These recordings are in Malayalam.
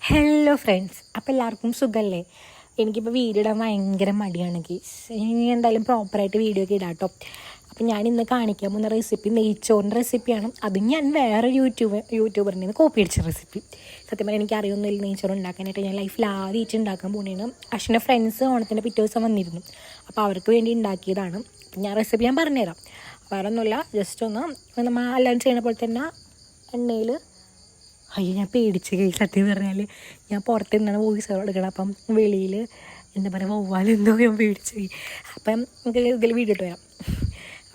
ഹലോ ഫ്രണ്ട്സ്, അപ്പോൾ എല്ലാവർക്കും സുഖമല്ലേ? എനിക്കിപ്പോൾ വീഡിയോ ഇടാൻ ഭയങ്കര മടിയാണ് ഗീസ്. ഇനി എന്തായാലും പ്രോപ്പറായിട്ട് വീഡിയോ ഒക്കെ ഇടാം കേട്ടോ. അപ്പോൾ ഞാൻ ഇന്ന് കാണിക്കാൻ പോകുന്ന റെസിപ്പി നെയ്ച്ചോറിൻ്റെ റെസിപ്പിയാണ്. അത് ഞാൻ വേറെ യൂട്യൂബറിൽ നിന്ന് കോപ്പി അടിച്ച റെസിപ്പി. സത്യം പറഞ്ഞാൽ എനിക്ക് അറിയൊന്നുമില്ല നെയ്ച്ചോറ് ഉണ്ടാക്കാനായിട്ട്. ഞാൻ ലൈഫിൽ ആദ്യമായിട്ട് ഉണ്ടാക്കാൻ പോകുന്നതാണ്. അശ്വിൻ്റെ ഫ്രണ്ട്സ് ഓണത്തിൻ്റെ പിറ്റേ ദിവസം വന്നിരുന്നു, അപ്പോൾ അവർക്ക് വേണ്ടി ഉണ്ടാക്കിയതാണ്. ഞാൻ റെസിപ്പി ഞാൻ പറഞ്ഞുതരാം. വേറെ ഒന്നുമില്ല, ജസ്റ്റ് ഒന്ന് നമ്മൾ എല്ലാം ചെയ്യുന്ന പോലെ തന്നെ എണ്ണയിൽ ഞാൻ പേടിച്ച് കഴിയും. സത്യം പറഞ്ഞാൽ ഞാൻ പുറത്ത് നിന്നാണ് വോയിസ് എടുക്കണം. അപ്പം വെളിയിൽ എന്താ പറയുക, വവ്വാലെന്തോ ഞാൻ പേടിച്ച് പോയി. അപ്പം നമുക്ക് ഇതിൽ വീഡിയോ ഇട്ട് വരാം.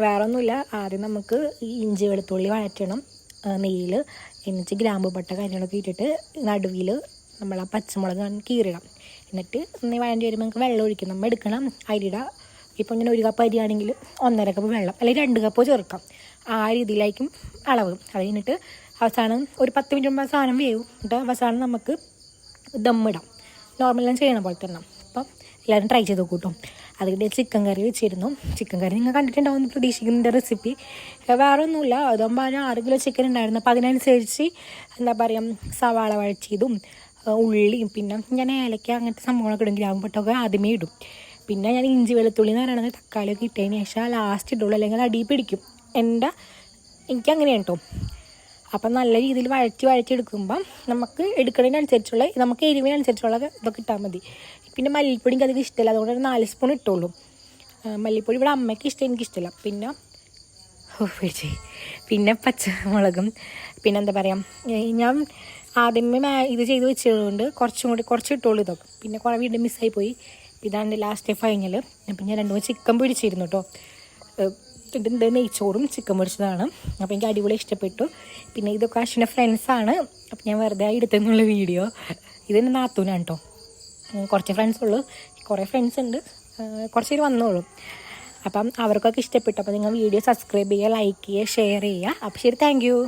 വേറെ ഒന്നുമില്ല, ആദ്യം നമുക്ക് ഈ ഇഞ്ചി വെളുത്തുള്ളി വഴറ്റണം നെയ്യിൽ. എന്നിട്ട് ഗ്രാമ്പു പട്ട കാര്യങ്ങളൊക്കെ ഇട്ടിട്ട് നടുവിൽ നമ്മൾ ആ പച്ചമുളക് കീറിടാം. എന്നിട്ട് വഴണ്ടി വരുമ്പോൾ നമുക്ക് വെള്ളം ഒഴിക്കണം. നമ്മൾ എടുക്കണം അരിയുടെ. ഇപ്പോൾ ഇങ്ങനെ 1 കപ്പ് അരിയാണെങ്കിൽ 1.5 കപ്പ് വെള്ളം, അല്ലെങ്കിൽ 2 കപ്പ് ചേർക്കാം. ആ രീതിയിലായിരിക്കും അളവ്. അത് കഴിഞ്ഞിട്ട് അവസാനം ഒരു 10 മിനിറ്റ് മുമ്പ് സാധനം വേവും. എന്നിട്ട് അവസാനം നമുക്ക് ദമ്മിടാം, നോർമലും ചെയ്യണ പോലെ തന്നെ. അപ്പം എല്ലാവരും ട്രൈ ചെയ്ത് നോക്കൂട്ടോ. അതിൻ്റെ ചിക്കൻ കറി വെച്ചിരുന്നു. ചിക്കൻ കറി നിങ്ങൾ കണ്ടിട്ടുണ്ടാവുമെന്ന് പ്രതീക്ഷിക്കുന്നതിൻ്റെ റെസിപ്പി. വേറെ ഒന്നുമില്ല, അതാകുമ്പോൾ 6 കിലോ ചിക്കൻ ഉണ്ടായിരുന്നു. അപ്പോൾ അതിനനുസരിച്ച് എന്താ പറയുക, സവാള വഴച്ചിയതും ഉള്ളിയും പിന്നെ ഞാൻ ഏലക്ക അങ്ങനത്തെ സംഭവങ്ങളൊക്കെ ഇടും. ഗ്രാമ്പട്ടൊക്കെ ആദ്യമേ ഇടും. പിന്നെ ഞാൻ ഇഞ്ചി വെളുത്തുള്ളി എന്ന് പറയുന്നത് തക്കാളിയൊക്കെ ഇട്ടതിന് ശേഷം ലാസ്റ്റ് ഇട്ടുള്ളൂ, അല്ലെങ്കിൽ അടി പിടിക്കും. എനിക്കങ്ങനെയാണ് കേട്ടോ. അപ്പം നല്ല രീതിയിൽ വഴറ്റി എടുക്കുമ്പം നമുക്ക് എടുക്കുന്നതിനനുസരിച്ചുള്ള, നമുക്ക് എരിവിനനുസരിച്ചുള്ള ഇതൊക്കെ ഇട്ടാൽ മതി. പിന്നെ മല്ലിപ്പൊടി എനിക്ക് അധികം ഇഷ്ടമില്ല, അതുകൊണ്ട് ഒരു 4 സ്പൂൺ ഇട്ടുള്ളൂ. മല്ലിപ്പൊടി ഇവിടെ അമ്മയ്ക്ക് ഇഷ്ടം, എനിക്കിഷ്ടമില്ല. പിന്നെ പച്ചമുളകും പിന്നെ എന്താ പറയുക, ഞാൻ ആദ്യമേ ഇത് ചെയ്ത് വെച്ചതുകൊണ്ട് കുറച്ച് ഇട്ടുള്ളൂ ഇതൊക്കെ. പിന്നെ കുറേ വീണ്ടും മിസ്സായി പോയി. ഇതാണ് ലാസ്റ്റ് ഫൈനൽ. അപ്പം ഞാൻ 2 ചിക്കൻ പൊരിച്ചിരുന്നു കേട്ടോ. ഇതിൻ്റെ നെയ്ച്ചോറും ചിക്കൻ പൊരിച്ചതാണ്. അപ്പോൾ എനിക്ക് അടിപൊളി ഇഷ്ടപ്പെട്ടു. പിന്നെ ഇതൊക്കെ അശ്വിൻ്റെ ഫ്രണ്ട്സാണ്. അപ്പം ഞാൻ വെറുതെ എടുത്തെന്നുള്ള വീഡിയോ. ഇതെൻ്റെ നാത്തൂനാണ് കേട്ടോ. കുറച്ച് ഫ്രണ്ട്സ് ഉള്ളൂ, കുറേ ഫ്രണ്ട്സ് ഉണ്ട്, കുറച്ച് പേര് വന്നോളൂ. അപ്പം അവർക്കൊക്കെ ഇഷ്ടപ്പെട്ടു. അപ്പോൾ നിങ്ങൾ വീഡിയോ സബ്സ്ക്രൈബ് ചെയ്യുക, ലൈക്ക് ചെയ്യുക, ഷെയർ ചെയ്യുക. അപ്പോൾ ശരി, താങ്ക് യു.